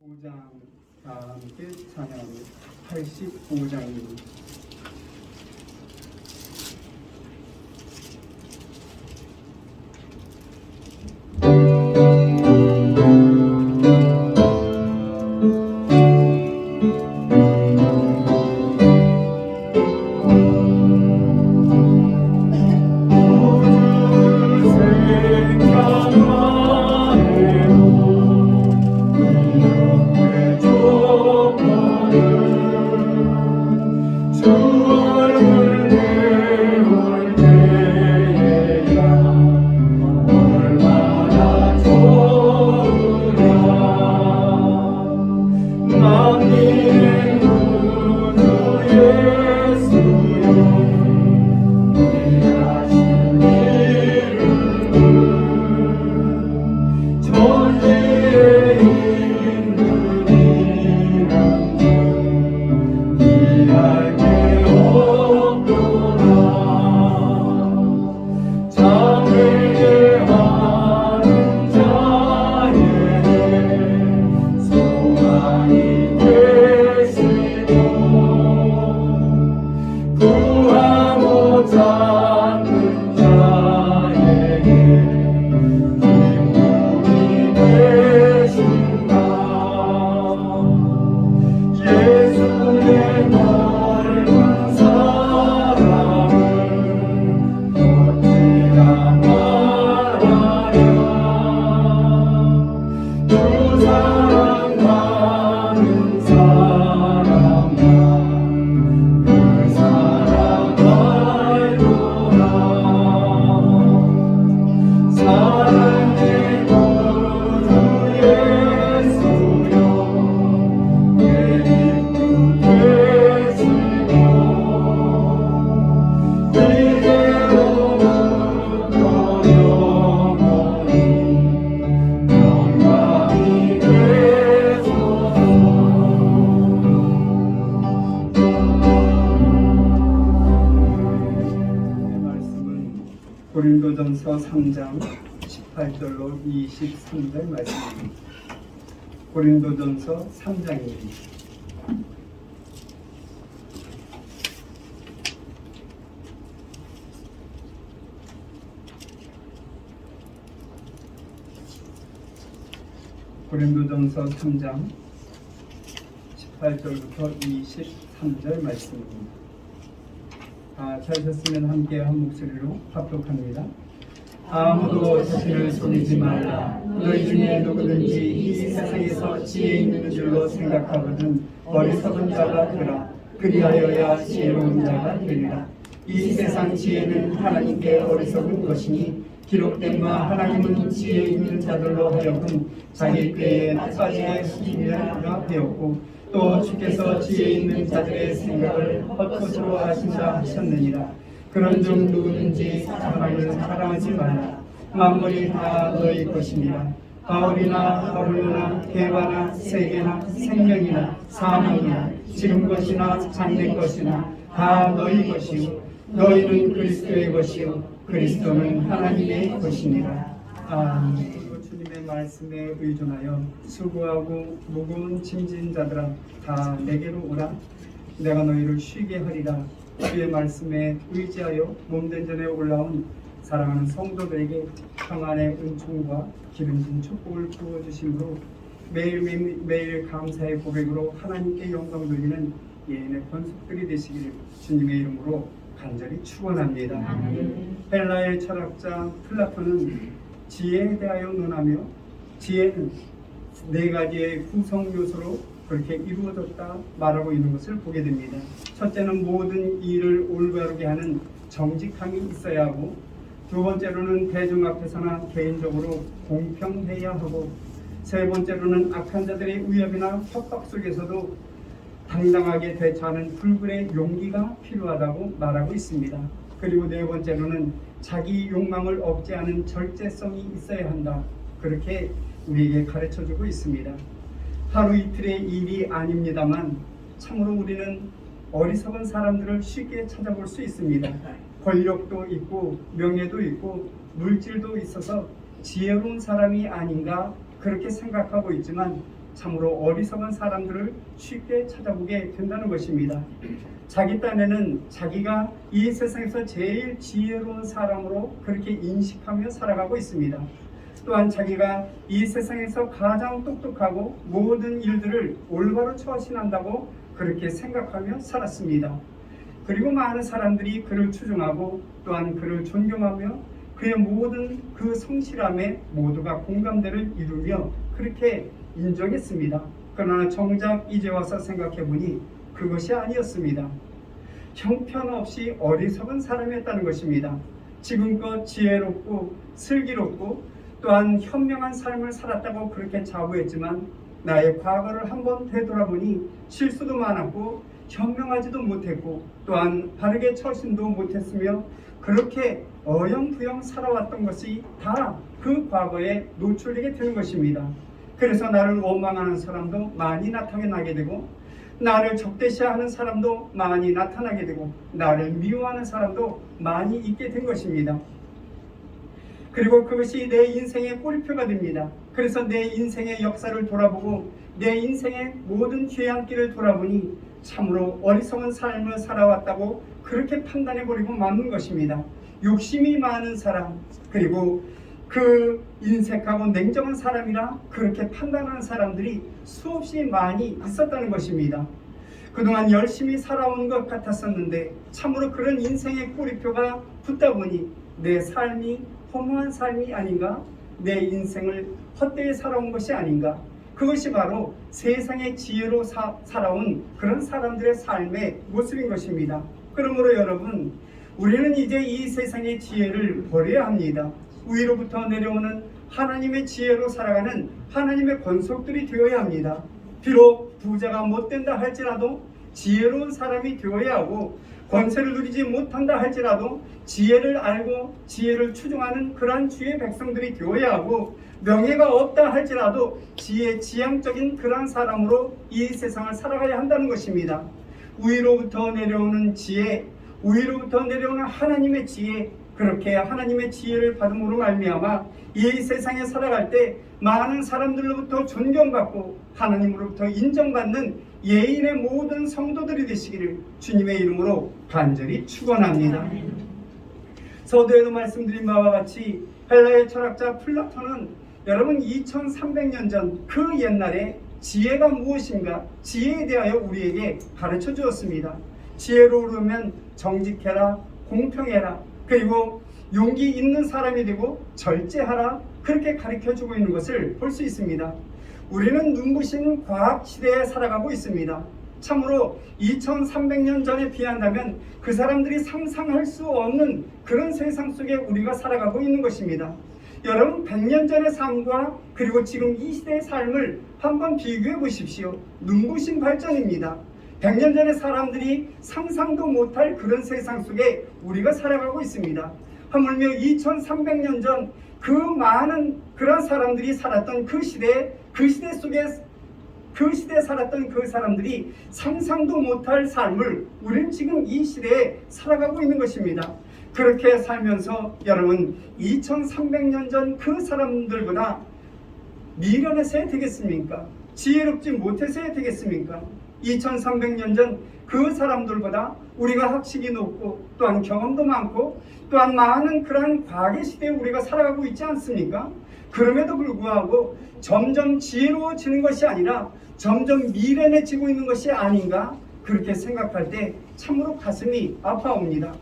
5장 다 함께 찬양합니다. 85장입니다. 고린도전서 3장 18절로 23절 말씀입니다. 고린도전서 3장입니다. 고린도전서 3장 18절부터 23절 말씀입니다. 찾으셨으면 함께 한 목소리로 합독합니다. 아무도 자신을 속이지 말라. 너희 중에 누구든지 이 세상에서 지혜 있는 줄로 생각하거든 어리석은 자가 되라. 그리하여야 지혜로운 자가 되리라. 이 세상 지혜는 하나님께 어리석은 것이니 기록된 바 하나님은 지혜 있는 자들로 하여금 자기 꾀에 빠지게 시키려 되었고 또 주께서 지혜 있는 자들의 생각을 헛것으로 하신다 하셨느니라. 그런즉 누구든지 사람을 사랑하지 말라. 만물이 다 너희 것이니라. 바울이나 바울로나 대화나 세계나 생명이나 사망이나 지금 것이나 장래 것이나 다 너희 것이요 너희는 그리스도의 것이요 그리스도는 하나님의 것이니라. 아멘. 주님의 말씀에 의존하여 수고하고 무거운 짐진 자들아 다 내게로 오라. 내가 너희를 쉬게 하리라. 주의 말씀에 의지하여 몸된 전에 올라온 사랑하는 성도들에게 평안의 은총과 기름진 축복을 부어주심으로 매일 감사의 고백으로 하나님께 영광 돌리는 예인의 권속들이 되시기를 주님의 이름으로 간절히 축원합니다. 헬라의 철학자 플라톤은 지혜에 대하여 논하며 지혜는 네 가지의 구성 요소로 그렇게 이루어졌다 말하고 있는 것을 보게 됩니다. 첫째는 모든 일을 올바르게 하는 정직함이 있어야 하고, 두 번째로는 대중 앞에서나 개인적으로 공평해야 하고, 세 번째로는 악한 자들의 위협이나 협박 속에서도 당당하게 대처하는 불굴의 용기가 필요하다고 말하고 있습니다. 그리고 네 번째로는 자기 욕망을 억제하는 절제성이 있어야 한다. 그렇게 우리에게 가르쳐주고 있습니다. 하루 이틀의 일이 아닙니다만 참으로 우리는 어리석은 사람들을 쉽게 찾아볼 수 있습니다. 권력도 있고 명예도 있고 물질도 있어서 지혜로운 사람이 아닌가 그렇게 생각하고 있지만 참으로 어리석은 사람들을 쉽게 찾아보게 된다는 것입니다. 자기 딴에는 자기가 이 세상에서 제일 지혜로운 사람으로 그렇게 인식하며 살아가고 있습니다. 또한 자기가 이 세상에서 가장 똑똑하고 모든 일들을 올바로 처신한다고 그렇게 생각하며 살았습니다. 그리고 많은 사람들이 그를 추종하고 또한 그를 존경하며 그의 모든 그 성실함에 모두가 공감대를 이루며 그렇게 인정했습니다. 그러나 정작 이제 와서 생각해보니 그것이 아니었습니다. 형편없이 어리석은 사람이었다는 것입니다. 지금껏 지혜롭고 슬기롭고 또한 현명한 삶을 살았다고 그렇게 자부했지만 나의 과거를 한번 되돌아보니 실수도 많았고 현명하지도 못했고 또한 바르게 처신도 못했으며 그렇게 어영부영 살아왔던 것이 다 그 과거에 노출되게 되는 것입니다. 그래서 나를 원망하는 사람도 많이 나타나게 되고 나를 적대시하는 사람도 많이 나타나게 되고 나를 미워하는 사람도 많이 있게 된 것입니다. 그리고 그것이 내 인생의 꼬리표가 됩니다. 그래서 내 인생의 역사를 돌아보고 내 인생의 모든 뒤안길을 돌아보니 참으로 어리석은 삶을 살아왔다고 그렇게 판단해버리고 마는 것입니다. 욕심이 많은 사람, 그리고 그 인색하고 냉정한 사람이라 그렇게 판단하는 사람들이 수없이 많이 있었다는 것입니다. 그동안 열심히 살아온 것 같았었는데 참으로 그런 인생의 꼬리표가 붙다 보니 내 삶이 허무한 삶이 아닌가? 내 인생을 헛되이 살아온 것이 아닌가? 그것이 바로 세상의 지혜로 살아온 그런 사람들의 삶의 모습인 것입니다. 그러므로 여러분, 우리는 이제 이 세상의 지혜를 버려야 합니다. 위로부터 내려오는 하나님의 지혜로 살아가는 하나님의 권속들이 되어야 합니다. 비록 부자가 못 된다 할지라도 지혜로운 사람이 되어야 하고 권세를 누리지 못한다 할지라도 지혜를 알고 지혜를 추종하는 그러한 주의 백성들이 되어야 하고 명예가 없다 할지라도 지향적인 그러한 사람으로 이 세상을 살아가야 한다는 것입니다. 위로부터 내려오는 지혜, 위로부터 내려오는 하나님의 지혜, 그렇게 하나님의 지혜를 받음으로 말미암아 이 세상에 살아갈 때 많은 사람들로부터 존경받고 하나님으로부터 인정받는 예인의 모든 성도들이 되시기를 주님의 이름으로 간절히 축원합니다. 서두에도 말씀드린 바와 같이 헬라의 철학자 플라톤은 여러분 2300년 전 그 옛날에 지혜가 무엇인가, 지혜에 대하여 우리에게 가르쳐 주었습니다. 지혜로우면 정직해라, 공평해라, 그리고 용기 있는 사람이 되고 절제하라, 그렇게 가르쳐주고 있는 것을 볼 수 있습니다. 우리는 눈부신 과학 시대에 살아가고 있습니다. 참으로 2300년 전에 비한다면 그 사람들이 상상할 수 없는 그런 세상 속에 우리가 살아가고 있는 것입니다. 여러분 100년 전의 삶과 그리고 지금 이 시대의 삶을 한번 비교해 보십시오. 눈부신 발전입니다. 100년 전의 사람들이 상상도 못할 그런 세상 속에 우리가 살아가고 있습니다. 하물며 2300년 전 그 많은 그런 사람들이 살았던 그 시대 속에 그 시대에 살았던 그 사람들이 상상도 못할 삶을 우리는 지금 이 시대에 살아가고 있는 것입니다. 그렇게 살면서 여러분 2300년 전 그 사람들보다 미련해서야 되겠습니까? 지혜롭지 못해서야 되겠습니까? 2300년 전 그 사람들보다 우리가 학식이 높고 또한 경험도 많고 또한 많은 그러한 과거 시대에 우리가 살아가고 있지 않습니까? 그럼에도 불구하고 점점 지혜로워지는 것이 아니라 점점 미련해지고 있는 것이 아닌가, 그렇게 생각할 때 참으로 가슴이 아파옵니다.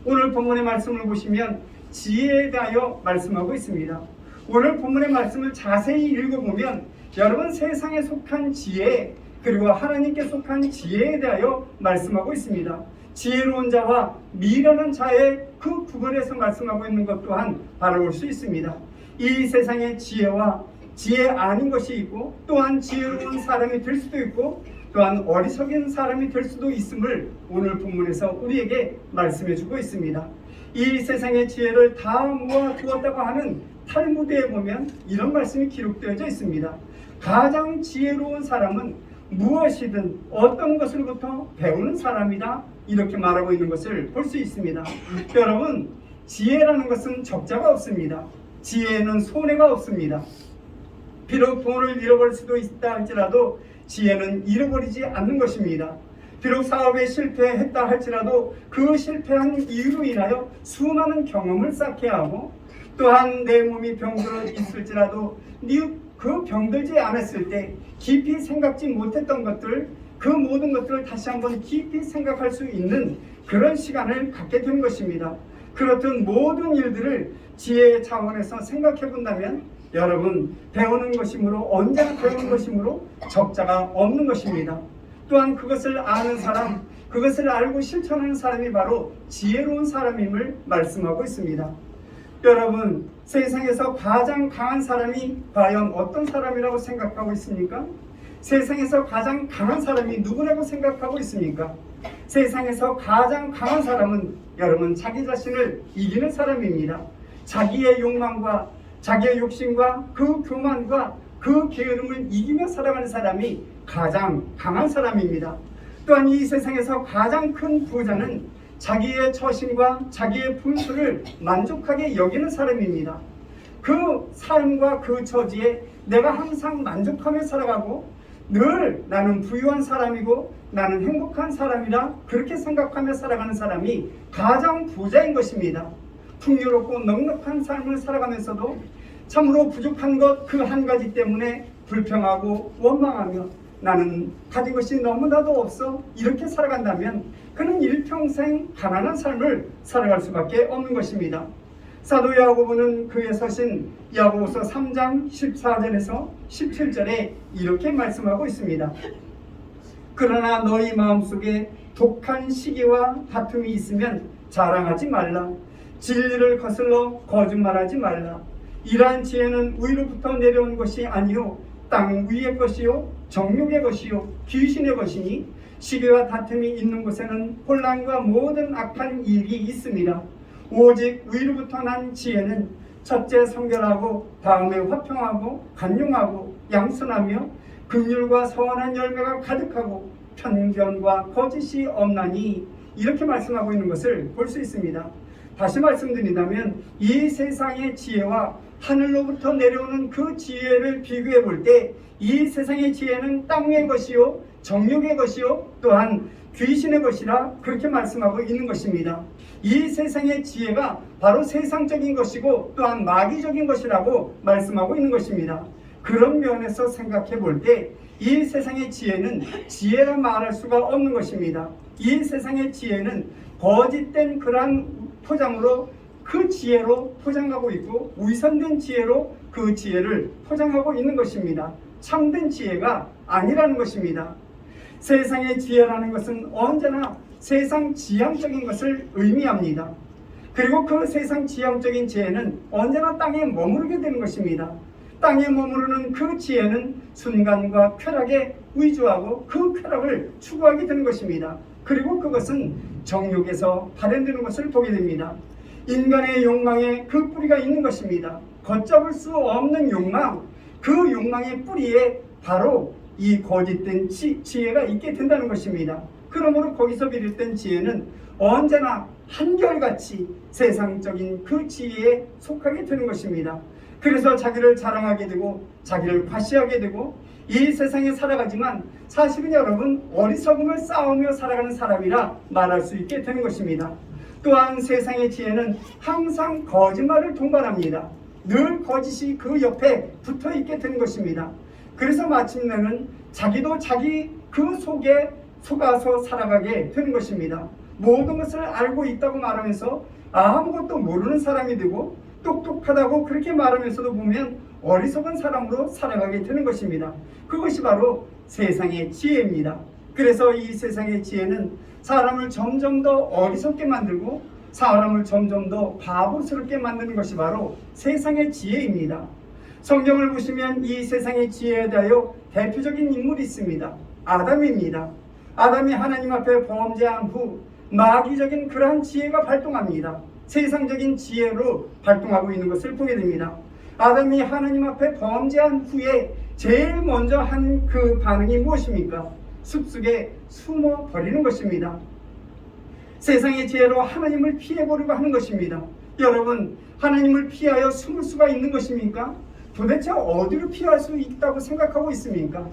오늘 본문의 말씀을 보시면 지혜에 대하여 말씀하고 있습니다. 오늘 본문의 말씀을 자세히 읽어보면 여러분 세상에 속한 지혜 그리고 하나님께 속한 지혜에 대하여 말씀하고 있습니다. 지혜로운 자와 미련한 자의 그 구분에서 말씀하고 있는 것 또한 바라볼 수 있습니다. 이 세상의 지혜와 지혜 아닌 것이 있고 또한 지혜로운 사람이 될 수도 있고 또한 어리석은 사람이 될 수도 있음을 오늘 본문에서 우리에게 말씀해 주고 있습니다. 이 세상의 지혜를 다 모아두었다고 하는 탈무드에 보면 이런 말씀이 기록되어져 있습니다. 가장 지혜로운 사람은 무엇이든 어떤 것으로부터 배우는 사람이다, 이렇게 말하고 있는 것을 볼 수 있습니다. 여러분, 지혜라는 것은 적자가 없습니다. 지혜에는 손해가 없습니다. 비록 돈을 잃어버릴 수도 있다 할지라도 지혜는 잃어버리지 않는 것입니다. 비록 사업에 실패했다 할지라도 그 실패한 이유로 인하여 수많은 경험을 쌓게 하고, 또한 내 몸이 병들어 있을지라도 그 병들지 않았을 때 깊이 생각지 못했던 것들, 그 모든 것들을 다시 한번 깊이 생각할 수 있는 그런 시간을 갖게 된 것입니다. 그렇듯 모든 일들을 지혜의 차원에서 생각해 본다면 여러분, 배우는 것이므로, 언제나 배우는 것이므로 적자가 없는 것입니다. 또한 그것을 아는 사람, 그것을 알고 실천하는 사람이 바로 지혜로운 사람임을 말씀하고 있습니다. 여러분, 세상에서 가장 강한 사람이 과연 어떤 사람이라고 생각하고 있습니까? 세상에서 가장 강한 사람이 누구라고 생각하고 있습니까? 세상에서 가장 강한 사람은 여러분, 자기 자신을 이기는 사람입니다. 자기의 욕망과 자기의 욕심과 그 교만과 그 게으름을 이기며 살아가는 사람이 가장 강한 사람입니다. 또한 이 세상에서 가장 큰 부자는 자기의 처신과 자기의 분수를 만족하게 여기는 사람입니다. 그 삶과 그 처지에 내가 항상 만족하며 살아가고 늘 나는 부유한 사람이고 나는 행복한 사람이라 그렇게 생각하며 살아가는 사람이 가장 부자인 것입니다. 풍요롭고 넉넉한 삶을 살아가면서도 참으로 부족한 것 그 한 가지 때문에 불평하고 원망하며 나는 가진 것이 너무나도 없어 이렇게 살아간다면 그는 일평생 가난한 삶을 살아갈 수밖에 없는 것입니다. 사도 야고보는 그의 서신 야고보서 3장 14절에서 17절에 이렇게 말씀하고 있습니다. 그러나 너희 마음속에 독한 시기와 다툼이 있으면 자랑하지 말라. 진리를 거슬러 거짓말하지 말라. 이러한 지혜는 위로부터 내려온 것이 아니요 땅 위의 것이요 정욕의 것이요 귀신의 것이니 시기와 다툼이 있는 곳에는 혼란과 모든 악한 일이 있습니다. 오직 위로부터 난 지혜는 첫째 성결하고 다음에 화평하고 간용하고 양선하며 긍휼과 선한 열매가 가득하고 편견과 거짓이 없나니 이렇게 말씀하고 있는 것을 볼 수 있습니다. 다시 말씀드린다면 이 세상의 지혜와 하늘로부터 내려오는 그 지혜를 비교해 볼 때 이 세상의 지혜는 땅의 것이요 정욕의 것이요 또한 귀신의 것이라 그렇게 말씀하고 있는 것입니다. 이 세상의 지혜가 바로 세상적인 것이고 또한 마귀적인 것이라고 말씀하고 있는 것입니다. 그런 면에서 생각해 볼 때 이 세상의 지혜는 지혜라 말할 수가 없는 것입니다. 이 세상의 지혜는 거짓된 그러한 포장으로 그 지혜로 포장하고 있고 위선된 지혜로 그 지혜를 포장하고 있는 것입니다. 참된 지혜가 아니라는 것입니다. 세상의 지혜라는 것은 언제나 세상 지향적인 것을 의미합니다. 그리고 그 세상 지향적인 지혜는 언제나 땅에 머무르게 되는 것입니다. 땅에 머무르는 그 지혜는 순간과 쾌락에 위주하고 그 쾌락을 추구하게 되는 것입니다. 그리고 그것은 정욕에서 발현되는 것을 보게 됩니다. 인간의 욕망에 그 뿌리가 있는 것입니다. 걷잡을 수 없는 욕망, 그 욕망의 뿌리에 바로 이 거짓된 지혜가 있게 된다는 것입니다. 그러므로 거기서 비롯된 지혜는 언제나 한결같이 세상적인 그 지혜에 속하게 되는 것입니다. 그래서 자기를 자랑하게 되고 자기를 과시하게 되고 이 세상에 살아가지만 사실은 여러분 어리석음을 쌓으며 살아가는 사람이라 말할 수 있게 되는 것입니다. 또한 세상의 지혜는 항상 거짓말을 동반합니다. 늘 거짓이 그 옆에 붙어 있게 되는 것입니다. 그래서 마침내는 자기도 자기 그 속에 속아서 살아가게 되는 것입니다. 모든 것을 알고 있다고 말하면서 아무것도 모르는 사람이 되고 똑똑하다고 그렇게 말하면서도 보면 어리석은 사람으로 살아가게 되는 것입니다. 그것이 바로 세상의 지혜입니다. 그래서 이 세상의 지혜는 사람을 점점 더 어리석게 만들고 사람을 점점 더 바보스럽게 만드는 것이 바로 세상의 지혜입니다. 성경을 보시면 이 세상의 지혜에 대하여 대표적인 인물이 있습니다. 아담입니다. 아담이 하나님 앞에 범죄한 후 마귀적인 그러한 지혜가 발동합니다. 세상적인 지혜로 발동하고 있는 것을 보게 됩니다. 아담이 하나님 앞에 범죄한 후에 제일 먼저 한 그 반응이 무엇입니까? 숲속에 숨어 버리는 것입니다. 세상의 지혜로 하나님을 피해보려고 하는 것입니다. 여러분, 하나님을 피하여 숨을 수가 있는 것입니까? 도대체 어디로 피할 수 있다고 생각하고 있습니까?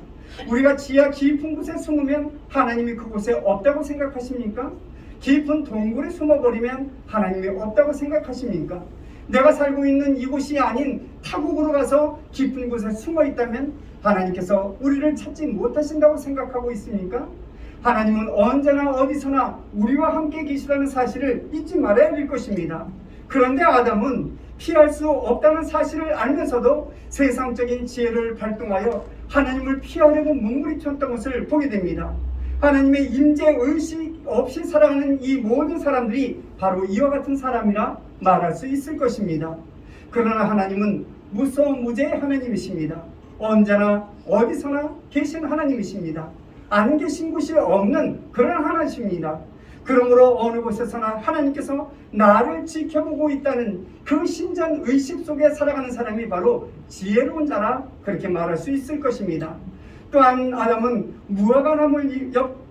우리가 지하 깊은 곳에 숨으면 하나님이 그곳에 없다고 생각하십니까? 깊은 동굴에 숨어버리면 하나님이 없다고 생각하십니까? 내가 살고 있는 이곳이 아닌 타국으로 가서 깊은 곳에 숨어 있다면 하나님께서 우리를 찾지 못하신다고 생각하고 있습니까? 하나님은 언제나 어디서나 우리와 함께 계시다는 사실을 잊지 말아야 될 것입니다. 그런데 아담은 피할 수 없다는 사실을 알면서도 세상적인 지혜를 발동하여 하나님을 피하려고 몸부림쳤던 것을 보게 됩니다. 하나님의 임재 의식 없이 살아가는 이 모든 사람들이 바로 이와 같은 사람이라 말할 수 있을 것입니다. 그러나 하나님은 무소무제의 하나님이십니다. 언제나 어디서나 계신 하나님이십니다. 안 계신 곳이 없는 그런 하나님이십니다. 그러므로 어느 곳에서나 하나님께서 나를 지켜보고 있다는 그 신전 의식 속에 살아가는 사람이 바로 지혜로운 자라 그렇게 말할 수 있을 것입니다. 또한 아담은 무화과나무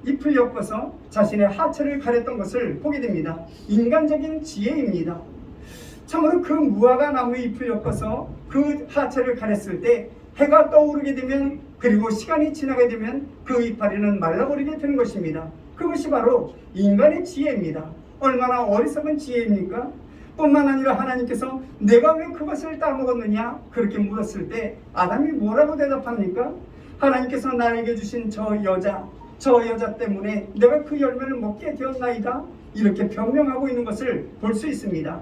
잎을 엮어서 자신의 하체를 가렸던 것을 보게 됩니다. 인간적인 지혜입니다. 참으로 그 무화과나무 잎을 엮어서 그 하체를 가렸을 때 해가 떠오르게 되면, 그리고 시간이 지나게 되면 그 이파리는 말라버리게 되는 것입니다. 그것이 바로 인간의 지혜입니다. 얼마나 어리석은 지혜입니까? 뿐만 아니라 하나님께서 내가 왜 그것을 따먹었느냐 그렇게 물었을 때 아담이 뭐라고 대답합니까? 하나님께서 나에게 주신 저 여자 때문에 내가 그 열매를 먹게 되었나이다, 이렇게 변명하고 있는 것을 볼 수 있습니다.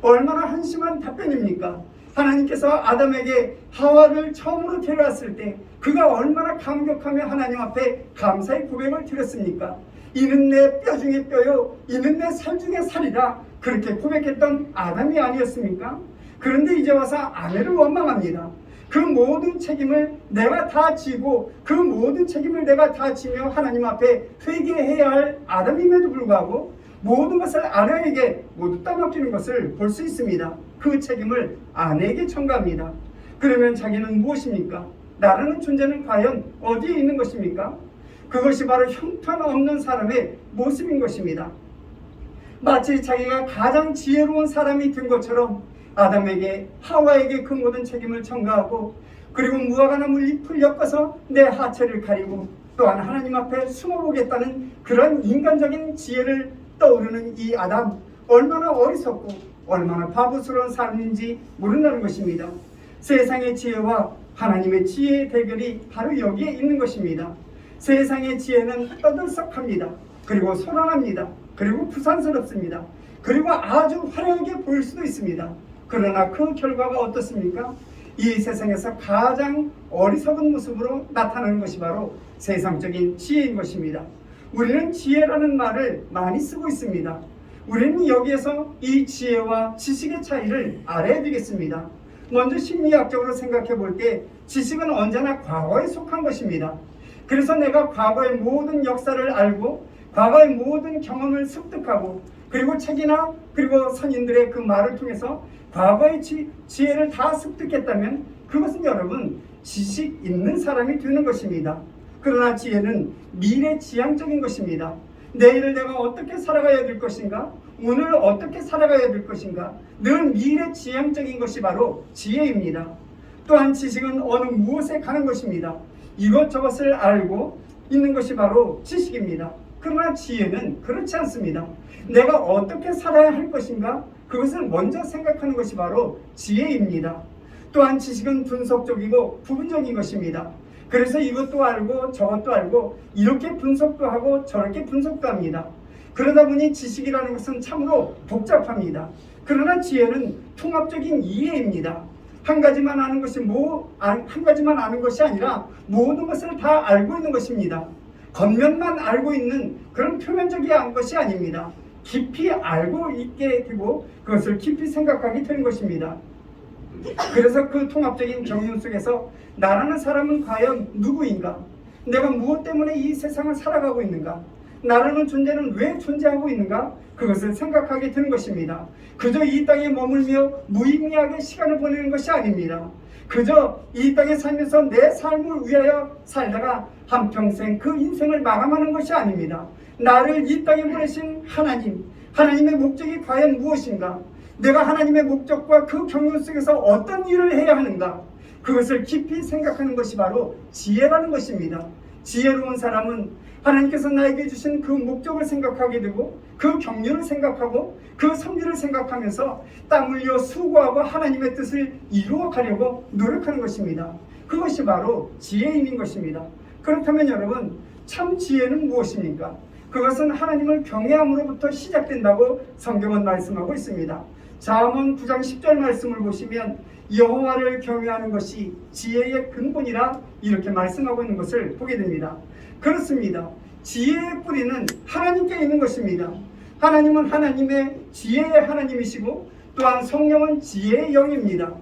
얼마나 한심한 답변입니까? 하나님께서 아담에게 하와를 처음으로 데려왔을 때 그가 얼마나 감격하며 하나님 앞에 감사의 고백을 드렸습니까? 이는 내 뼈 중에 뼈요, 이는 내 살 중에 살이다, 그렇게 고백했던 아담이 아니었습니까? 그런데 이제 와서 아내를 원망합니다. 그 모든 책임을 내가 다 지고 그 모든 책임을 내가 다 지며 하나님 앞에 회개해야 할 아담임에도 불구하고 모든 것을 아내에게 모두 떠맡기는 것을 볼 수 있습니다. 그 책임을 아내에게 전가합니다. 그러면 자기는 무엇입니까? 나라는 존재는 과연 어디에 있는 것입니까? 그것이 바로 형편없는 사람의 모습인 것입니다. 마치 자기가 가장 지혜로운 사람이 된 것처럼 아담에게, 하와에게 그 모든 책임을 전가하고, 그리고 무화과나무 잎을 엮어서 내 하체를 가리고 또한 하나님 앞에 숨어보겠다는 그런 인간적인 지혜를 떠오르는 이 아담, 얼마나 어리석고 얼마나 바보스러운 삶인지 모른다는 것입니다. 세상의 지혜와 하나님의 지혜의 대결이 바로 여기에 있는 것입니다. 세상의 지혜는 떠들썩합니다. 그리고 소란합니다. 그리고 부산스럽습니다. 그리고 아주 화려하게 보일 수도 있습니다. 그러나 그 결과가 어떻습니까? 이 세상에서 가장 어리석은 모습으로 나타나는 것이 바로 세상적인 지혜인 것입니다. 우리는 지혜라는 말을 많이 쓰고 있습니다. 우리는 여기에서 이 지혜와 지식의 차이를 알아야 되겠습니다. 먼저 심리학적으로 생각해 볼 때 지식은 언제나 과거에 속한 것입니다. 그래서 내가 과거의 모든 역사를 알고 과거의 모든 경험을 습득하고 그리고 책이나 그리고 선인들의 그 말을 통해서 과거의 지혜를 다 습득했다면 그것은 여러분 지식 있는 사람이 되는 것입니다. 그러나 지혜는 미래지향적인 것입니다. 내일을 내가 어떻게 살아가야 될 것인가, 오늘 어떻게 살아가야 될 것인가, 늘 미래지향적인 것이 바로 지혜입니다. 또한 지식은 어느 무엇에 가는 것입니다. 이것저것을 알고 있는 것이 바로 지식입니다. 그러나 지혜는 그렇지 않습니다. 내가 어떻게 살아야 할 것인가, 그것을 먼저 생각하는 것이 바로 지혜입니다. 또한 지식은 분석적이고 부분적인 것입니다. 그래서 이것도 알고 저것도 알고 이렇게 분석도 하고 저렇게 분석도 합니다. 그러다 보니 지식이라는 것은 참으로 복잡합니다. 그러나 지혜는 통합적인 이해입니다. 한 가지만 아는 것이 아니라 모든 것을 다 알고 있는 것입니다. 겉면만 알고 있는 그런 표면적인 것이 아닙니다. 깊이 알고 있게 되고 그것을 깊이 생각하게 되는 것입니다. 그래서 그 통합적인 경륜 속에서 나라는 사람은 과연 누구인가? 내가 무엇 때문에 이 세상을 살아가고 있는가? 나라는 존재는 왜 존재하고 있는가? 그것을 생각하게 되는 것입니다. 그저 이 땅에 머물며 무의미하게 시간을 보내는 것이 아닙니다. 그저 이 땅에 살면서 내 삶을 위하여 살다가 한평생 그 인생을 마감하는 것이 아닙니다. 나를 이 땅에 보내신 하나님의 목적이 과연 무엇인가? 내가 하나님의 목적과 그 경륜 속에서 어떤 일을 해야 하는가? 그것을 깊이 생각하는 것이 바로 지혜라는 것입니다. 지혜로운 사람은 하나님께서 나에게 주신 그 목적을 생각하게 되고 그 경륜을 생각하고 그 섭리를 생각하면서 땀 흘려 수고하고 하나님의 뜻을 이루어가려고 노력하는 것입니다. 그것이 바로 지혜인 것입니다. 그렇다면 여러분, 참 지혜는 무엇입니까? 그것은 하나님을 경외함으로부터 시작된다고 성경은 말씀하고 있습니다. 잠언 9장 10절 말씀을 보시면 여호와를 경외하는 것이 지혜의 근본이라 이렇게 말씀하고 있는 것을 보게 됩니다. 그렇습니다. 지혜의 뿌리는 하나님께 있는 것입니다. 하나님은 하나님의 지혜의 하나님이시고 또한 성령은 지혜의 영입니다.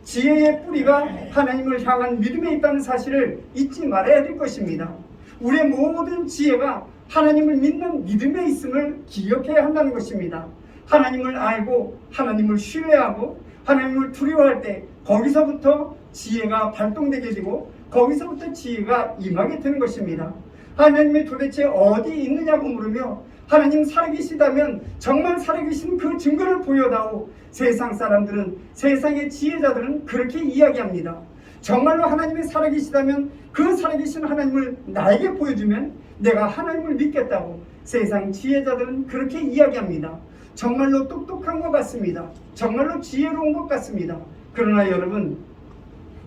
지혜의 뿌리가 하나님을 향한 믿음에 있다는 사실을 잊지 말아야 될 것입니다. 우리의 모든 지혜가 하나님을 믿는 믿음에 있음을 기억해야 한다는 것입니다. 하나님을 알고 하나님을 신뢰하고 하나님을 두려워할 때 거기서부터 지혜가 발동되게 되고 거기서부터 지혜가 임하게 되는 것입니다. 하나님이 도대체 어디 있느냐고 물으며 하나님 살아계시다면 정말 살아계신 그 증거를 보여다오. 세상 사람들은, 세상의 지혜자들은 그렇게 이야기합니다. 정말로 하나님이 살아계시다면 그 살아계신 하나님을 나에게 보여주면 내가 하나님을 믿겠다고 세상 지혜자들은 그렇게 이야기합니다. 정말로 똑똑한 것 같습니다. 정말로 지혜로운 것 같습니다. 그러나 여러분,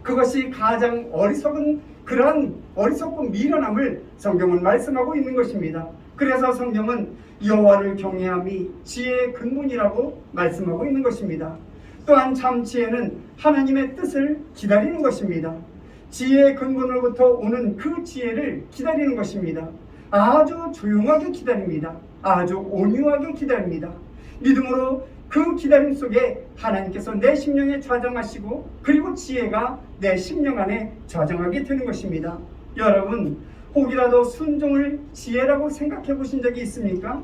그것이 가장 어리석은 그러한 어리석고 미련함을 성경은 말씀하고 있는 것입니다. 그래서 성경은 여호와를 경외함이 지혜의 근본이라고 말씀하고 있는 것입니다. 또한 참 지혜는 하나님의 뜻을 기다리는 것입니다. 지혜의 근본으로부터 오는 그 지혜를 기다리는 것입니다. 아주 조용하게 기다립니다. 아주 온유하게 기다립니다. 믿음으로 그 기다림 속에 하나님께서 내 심령에 좌정하시고 그리고 지혜가 내 심령 안에 좌정하게 되는 것입니다. 여러분, 혹이라도 순종을 지혜라고 생각해 보신 적이 있습니까?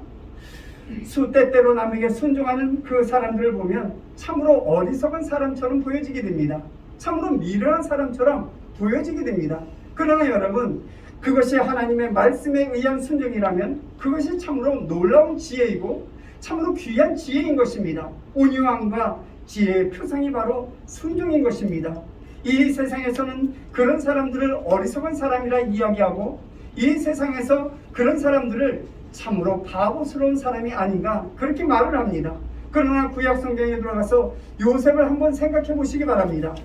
때때로 남에게 순종하는 그 사람들을 보면 참으로 어리석은 사람처럼 보여지게 됩니다. 참으로 미련한 사람처럼 보여지게 됩니다. 그러나 여러분, 그것이 하나님의 말씀에 의한 순종이라면 그것이 참으로 놀라운 지혜이고 참으로 귀한 지혜인 것입니다. 온유함과 지혜의 표상이 바로 순종인 것입니다. 이 세상에서는 그런 사람들을 어리석은 사람이라 이야기하고 이 세상에서 그런 사람들을 참으로 바보스러운 사람이 아닌가 그렇게 말을 합니다. 그러나 구약 성경에 들어가서 요셉을 한번 생각해 보시기 바랍니다.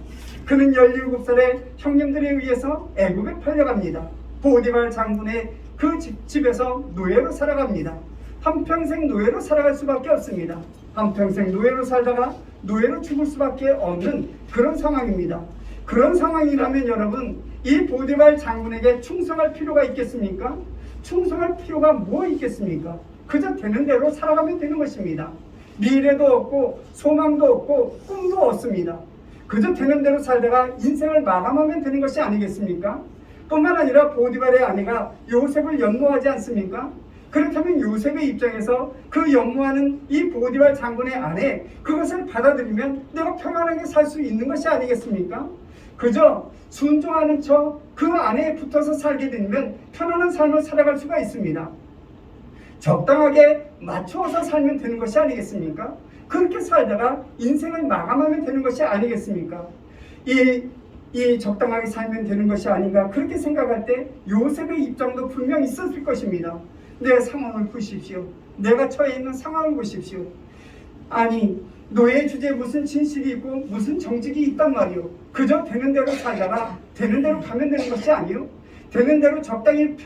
그는 17살의 형님들에 의해서 애굽에 팔려갑니다. 보디발 장군의 그 집에서 노예로 살아갑니다. 한평생 노예로 살아갈 수밖에 없습니다. 한평생 노예로 살다가 노예로 죽을 수밖에 없는 그런 상황입니다. 그런 상황이라면 여러분, 이 보디발 장군에게 충성할 필요가 있겠습니까? 충성할 필요가 뭐 있겠습니까? 그저 되는 대로 살아가면 되는 것입니다. 미래도 없고 소망도 없고 꿈도 없습니다. 그저 되는 대로 살다가 인생을 마감하면 되는 것이 아니겠습니까? 뿐만 아니라 보디발의 아내가 요셉을 연모하지 않습니까? 그렇다면 요셉의 입장에서 그 연모하는 이 보디발 장군의 아내, 그것을 받아들이면 내가 평안하게 살 수 있는 것이 아니겠습니까? 그저 순종하는 척 그 아내에 붙어서 살게 되면 편안한 삶을 살아갈 수가 있습니다. 적당하게 맞추어서 살면 되는 것이 아니겠습니까? 그렇게 살다가 인생을 마감하면 되는 것이 아니겠습니까? 이 적당하게 살면 되는 것이 아닌가 그렇게 생각할 때 요셉의 입장도 분명히 있었을 것입니다. 내 상황을 보십시오. 내가 처해 있는 상황을 보십시오. 아니, 노예 주제에 무슨 진실이 있고 무슨 정직이 있단 말이오. 그저 되는 대로 살다가 되는 대로 가면 되는 것이 아니오. 되는 대로 적당히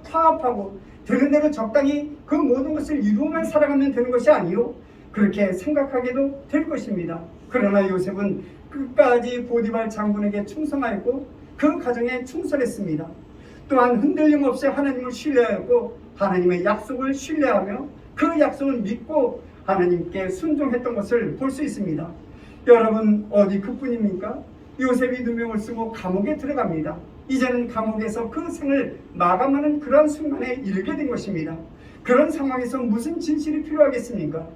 화합하고 되는 대로 적당히 그 모든 것을 이루어만 살아가면 되는 것이 아니오. 그렇게 생각하게도 될 것입니다. 그러나 요셉은 끝까지 보디발 장군에게 충성하였고 그 가정에 충성했습니다. 또한 흔들림 없이 하나님을 신뢰하였고 하나님의 약속을 신뢰하며 그 약속을 믿고 하나님께 순종했던 것을 볼 수 있습니다. 여러분, 어디 그뿐입니까? 요셉이 누명을 쓰고 감옥에 들어갑니다. 이제는 감옥에서 그 생을 마감하는 그런 순간에 이르게 된 것입니다. 그런 상황에서 무슨 진실이 필요하겠습니까?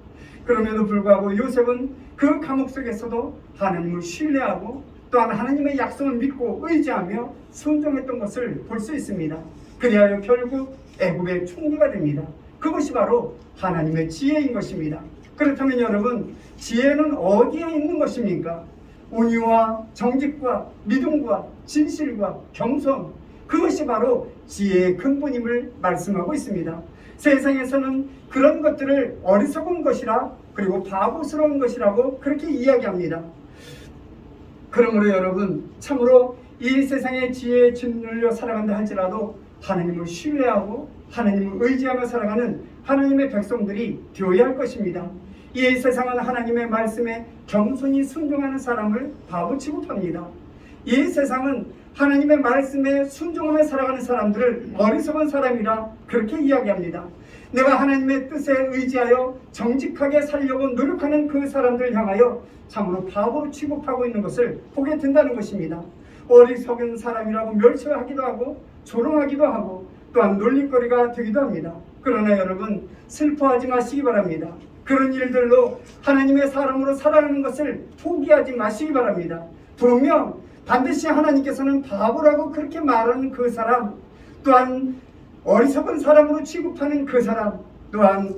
그럼에도 불구하고 요셉은 그 감옥 속에서도 하나님을 신뢰하고 또한 하나님의 약속을 믿고 의지하며 순종했던 것을 볼 수 있습니다. 그리하여 결국 애굽의 총리가 됩니다. 그것이 바로 하나님의 지혜인 것입니다. 그렇다면 여러분, 지혜는 어디에 있는 것입니까? 온유와 정직과 믿음과 진실과 겸손, 그것이 바로 지혜의 근본임을 말씀하고 있습니다. 세상에서는 그런 것들을 어리석은 것이라, 그리고 바보스러운 것이라고 그렇게 이야기합니다. 그러므로 여러분, 참으로 이 세상의 지혜에 짓눌려 살아간다 할지라도 하나님을 신뢰하고 하나님을 의지하며 살아가는 하나님의 백성들이 되어야 할 것입니다. 이 세상은 하나님의 말씀에 겸손히 순종하는 사람을 바보 취급합니다. 이 세상은 하나님의 말씀에 순종하며 살아가는 사람들을 어리석은 사람이라 그렇게 이야기합니다. 내가 하나님의 뜻에 의지하여 정직하게 살려고 노력하는 그 사람들을 향하여 참으로 바보로 취급하고 있는 것을 보게 된다는 것입니다. 어리석은 사람이라고 멸시하기도 하고 조롱하기도 하고 또한 놀림거리가 되기도 합니다. 그러나 여러분, 슬퍼하지 마시기 바랍니다. 그런 일들로 하나님의 사람으로 살아가는 것을 포기하지 마시기 바랍니다. 분명 반드시 하나님께서는 바보라고 그렇게 말하는 그 사람, 또한 어리석은 사람으로 취급하는 그 사람, 또한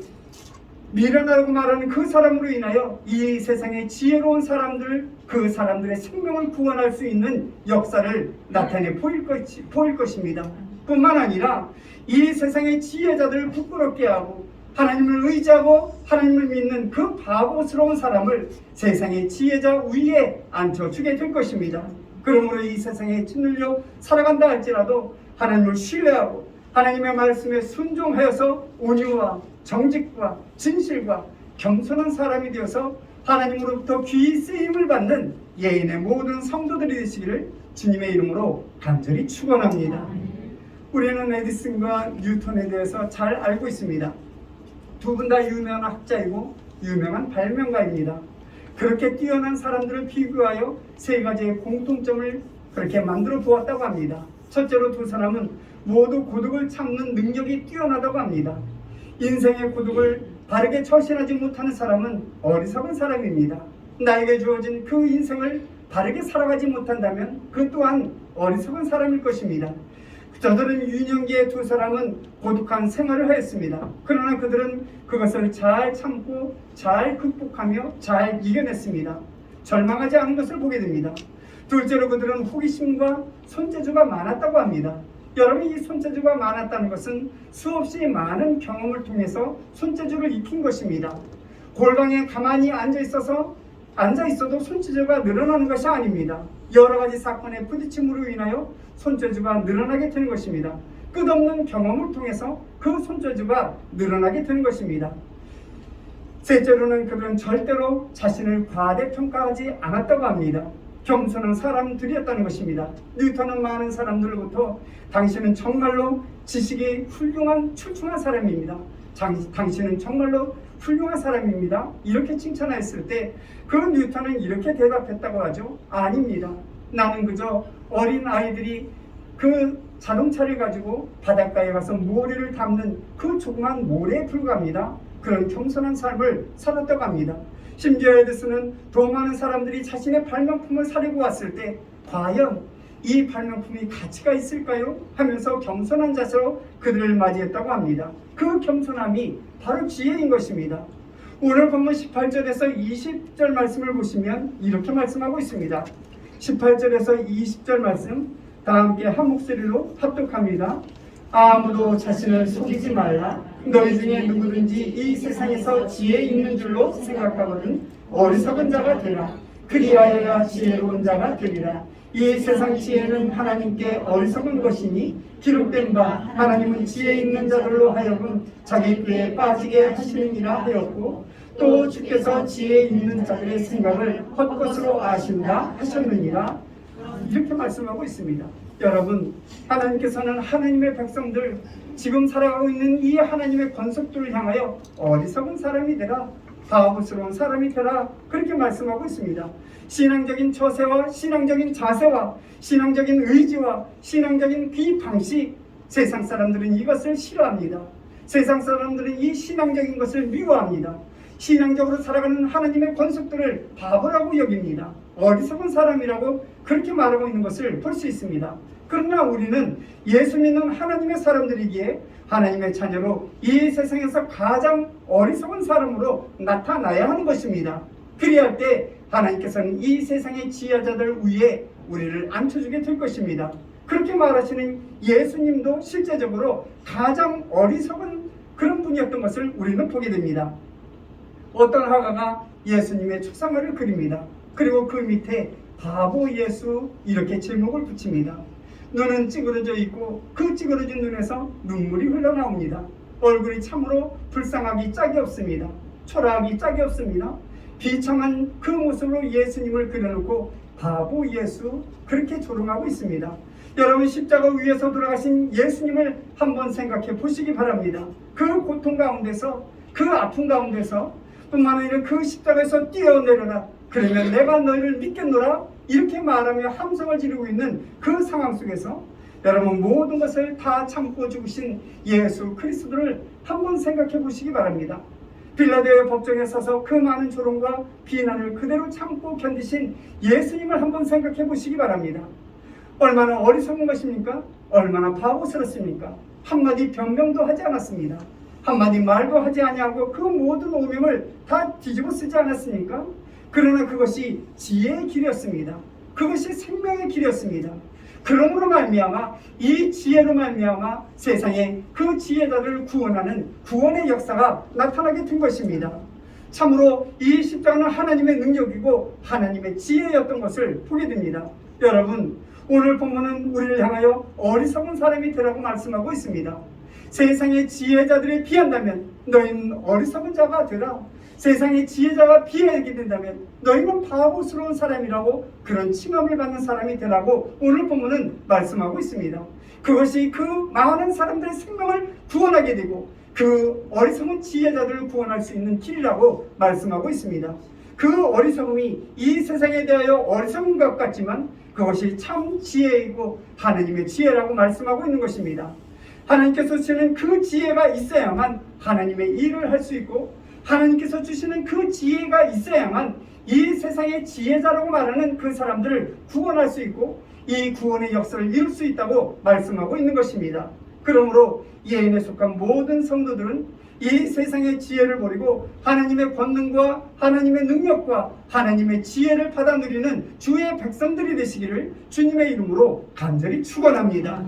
미련하다고 말하는 그 사람으로 인하여 이 세상의 지혜로운 사람들, 그 사람들의 생명을 구원할 수 있는 역사를 나타내 보일 것입니다. 뿐만 아니라 이 세상의 지혜자들을 부끄럽게 하고 하나님을 의지하고 하나님을 믿는 그 바보스러운 사람을 세상의 지혜자 위에 앉혀주게 될 것입니다. 그러므로 이 세상에 짓눌려 살아간다 할지라도 하나님을 신뢰하고 하나님의 말씀에 순종하여서 온유와 정직과 진실과 겸손한 사람이 되어서 하나님으로부터 귀히 쓰임을 받는 예인의 모든 성도들이 되시기를 주님의 이름으로 간절히 축원합니다. 우리는 에디슨과 뉴턴에 대해서 잘 알고 있습니다. 두 분 다 유명한 학자이고 유명한 발명가입니다. 그렇게 뛰어난 사람들을 비교하여 세 가지의 공통점을 그렇게 만들어 보았다고 합니다. 첫째로 두 사람은 모두 고독을 참는 능력이 뛰어나다고 합니다. 인생의 고독을 바르게 처신하지 못하는 사람은 어리석은 사람입니다. 나에게 주어진 그 인생을 바르게 살아가지 못한다면 그 또한 어리석은 사람일 것입니다. 저들은 유년기의 두 사람은 고독한 생활을 하였습니다. 그러나 그들은 그것을 잘 참고 잘 극복하며 잘 이겨냈습니다. 절망하지 않은 것을 보게 됩니다. 둘째로 그들은 호기심과 손재주가 많았다고 합니다. 여러분, 이 손재주가 많았다는 것은 수없이 많은 경험을 통해서 손재주를 익힌 것입니다. 골방에 가만히 앉아있어도 손재주가 늘어나는 것이 아닙니다. 여러 가지 사건의 부딪힘으로 인하여 손재주가 늘어나게 되는 것입니다. 끝없는 경험을 통해서 그 손재주가 늘어나게 되는 것입니다. 셋째로는 그들은 절대로 자신을 과대평가하지 않았다고 합니다. 겸손한 사람들이었다는 것입니다. 뉴턴은 많은 사람들로부터 당신은 정말로 지식이 출중한 사람입니다. 당신은 정말로 훌륭한 사람입니다. 이렇게 칭찬했을 때 그 뉴턴은 이렇게 대답했다고 하죠. 아닙니다. 나는 그저 어린 아이들이 그 자동차를 가지고 바닷가에 가서 모래를 담는 그 조그만 모래에 불과합니다. 그런 겸손한 삶을 살았다고 합니다. 심지어 에디슨은 더 많은 사람들이 자신의 발명품을 사려고 왔을 때 과연 이 발명품이 가치가 있을까요? 하면서 겸손한 자세로 그들을 맞이했다고 합니다. 그 겸손함이 바로 지혜인 것입니다. 오늘 본문 18절에서 20절 말씀을 보시면 이렇게 말씀하고 있습니다. 18절에서 20절 말씀 다 함께 한 목소리로 합독합니다. 아무도 자신을 속이지 말라. 너희 중에 누구든지 이 세상에서 지혜 있는 줄로 생각하거든 어리석은 자가 되라. 그리하여야 지혜로운 자가 되리라. 이 세상 지혜는 하나님께 어리석은 것이니 기록된 바 하나님은 지혜 있는 자들로 하여금 자기 꾀에 빠지게 하시느니라 하였고 또 주께서 지혜 있는 자들의 생각을 헛것으로 아신다 하셨느니라. 이렇게 말씀하고 있습니다. 여러분, 하나님께서는 하나님의 백성들, 지금 살아가고 있는 이 하나님의 권속들을 향하여 어리석은 사람이 되라, 바보스러운 사람이 되라, 그렇게 말씀하고 있습니다. 신앙적인 처세와 신앙적인 자세와 신앙적인 의지와 신앙적인 비방식, 세상 사람들은 이것을 싫어합니다. 세상 사람들은 이 신앙적인 것을 미워합니다. 신앙적으로 살아가는 하나님의 권속들을 바보라고 여깁니다. 어리석은 사람이라고 그렇게 말하고 있는 것을 볼 수 있습니다. 그러나 우리는 예수 믿는 하나님의 사람들이기에 하나님의 자녀로 이 세상에서 가장 어리석은 사람으로 나타나야 하는 것입니다. 그리할 때 하나님께서는 이 세상의 지혜자들 위에 우리를 앉혀주게 될 것입니다. 그렇게 말하시는 예수님도 실제적으로 가장 어리석은 그런 분이었던 것을 우리는 보게 됩니다. 어떤 화가가 예수님의 초상화를 그립니다. 그리고 그 밑에 바보 예수 이렇게 제목을 붙입니다. 눈은 찌그러져 있고 그 찌그러진 눈에서 눈물이 흘러나옵니다. 얼굴이 참으로 불쌍하기 짝이 없습니다. 초라하기 짝이 없습니다. 비참한 그 모습으로 예수님을 그려놓고 바보 예수 그렇게 조롱하고 있습니다. 여러분, 십자가 위에서 돌아가신 예수님을 한번 생각해 보시기 바랍니다. 그 고통 가운데서, 그 아픔 가운데서 뿐만 아니라 그 십자가에서 뛰어내려라, 그러면 내가 너희를 믿겠노라, 이렇게 말하며 함성을 지르고 있는 그 상황 속에서 여러분, 모든 것을 다 참고 죽으신 예수 그리스도를 한번 생각해 보시기 바랍니다. 빌라도의 법정에 서서 그 많은 조롱과 비난을 그대로 참고 견디신 예수님을 한번 생각해 보시기 바랍니다. 얼마나 어리석은 것입니까? 얼마나 바보스럽습니까? 한마디 변명도 하지 않았습니다. 한마디 말도 하지 아니하고 그 모든 오명을 다 뒤집어 쓰지 않았습니까? 그러나 그것이 지혜의 길이었습니다. 그것이 생명의 길이었습니다. 그러므로 말미암아, 이 지혜로 말미암아 세상에 그 지혜자들을 구원하는 구원의 역사가 나타나게 된 것입니다. 참으로 이 십자가는 하나님의 능력이고 하나님의 지혜였던 것을 보게 됩니다. 여러분, 오늘 본문은 우리를 향하여 어리석은 사람이 되라고 말씀하고 있습니다. 세상의 지혜자들에 비한다면 너희는 어리석은 자가 되라. 세상의 지혜자가 비하게 된다면 너희는 바보스러운 사람이라고, 그런 칭함을 받는 사람이 되라고 오늘 본문은 말씀하고 있습니다. 그것이 그 많은 사람들의 생명을 구원하게 되고 그 어리석은 지혜자들을 구원할 수 있는 길이라고 말씀하고 있습니다. 그 어리석음이 이 세상에 대하여 어리석은 것 같지만 그것이 참 지혜이고 하나님의 지혜라고 말씀하고 있는 것입니다. 하나님께서 주시는 그 지혜가 있어야만 하나님의 일을 할 수 있고, 하나님께서 주시는 그 지혜가 있어야만 이 세상의 지혜자라고 말하는 그 사람들을 구원할 수 있고 이 구원의 역사를 이룰 수 있다고 말씀하고 있는 것입니다. 그러므로 예인에 속한 모든 성도들은 이 세상의 지혜를 버리고 하나님의 권능과 하나님의 능력과 하나님의 지혜를 받아 누리는 주의 백성들이 되시기를 주님의 이름으로 간절히 축원합니다.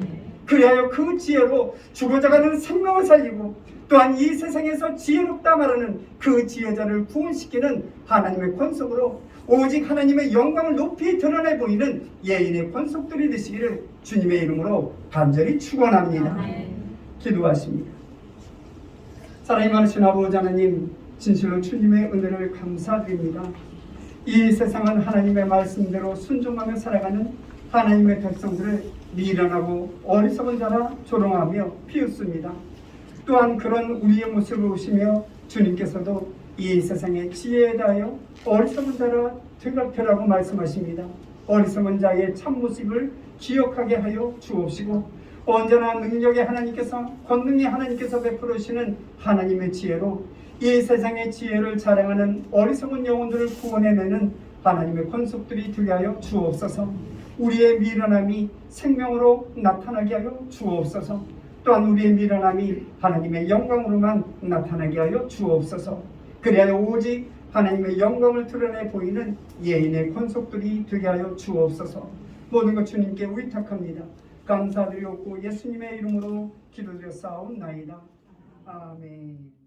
그리하여 그 지혜로 죽어져 가는 생명을 살리고 또한 이 세상에서 지혜롭다 말하는 그 지혜자를 구원시키는 하나님의 권속으로 오직 하나님의 영광을 높이 드러내 보이는 예인의 권속들이 되시기를 주님의 이름으로 간절히 축원합니다. 기도하십니다. 사랑이 많으신 아버지 하나님, 진실로 주님의 은혜를 감사드립니다. 이 세상은 하나님의 말씀대로 순종하며 살아가는 하나님의 백성들을 미련하고 어리석은 자라 조롱하며 비웃습니다. 또한 그런 우리의 모습을 보시며 주님께서도 이 세상의 지혜에 대하여 어리석은 자라 되갚으라고 말씀하십니다. 어리석은 자의 참모습을 기억하게 하여 주옵시고 언제나 능력의 하나님께서, 권능의 하나님께서 베풀으시는 하나님의 지혜로 이 세상의 지혜를 자랑하는 어리석은 영혼들을 구원해내는 하나님의 권속들이 되게 하여 주옵소서. 우리의 미련함이 생명으로 나타나게 하여 주옵소서. 또한 우리의 미련함이 하나님의 영광으로만 나타나게 하여 주옵소서. 그리하여 오직 하나님의 영광을 드러내 보이는 예인의 권속들이 되게 하여 주옵소서. 모든 것 주님께 의탁합니다. 감사드리옵고 예수님의 이름으로 기도드려 싸움나이다. 아멘.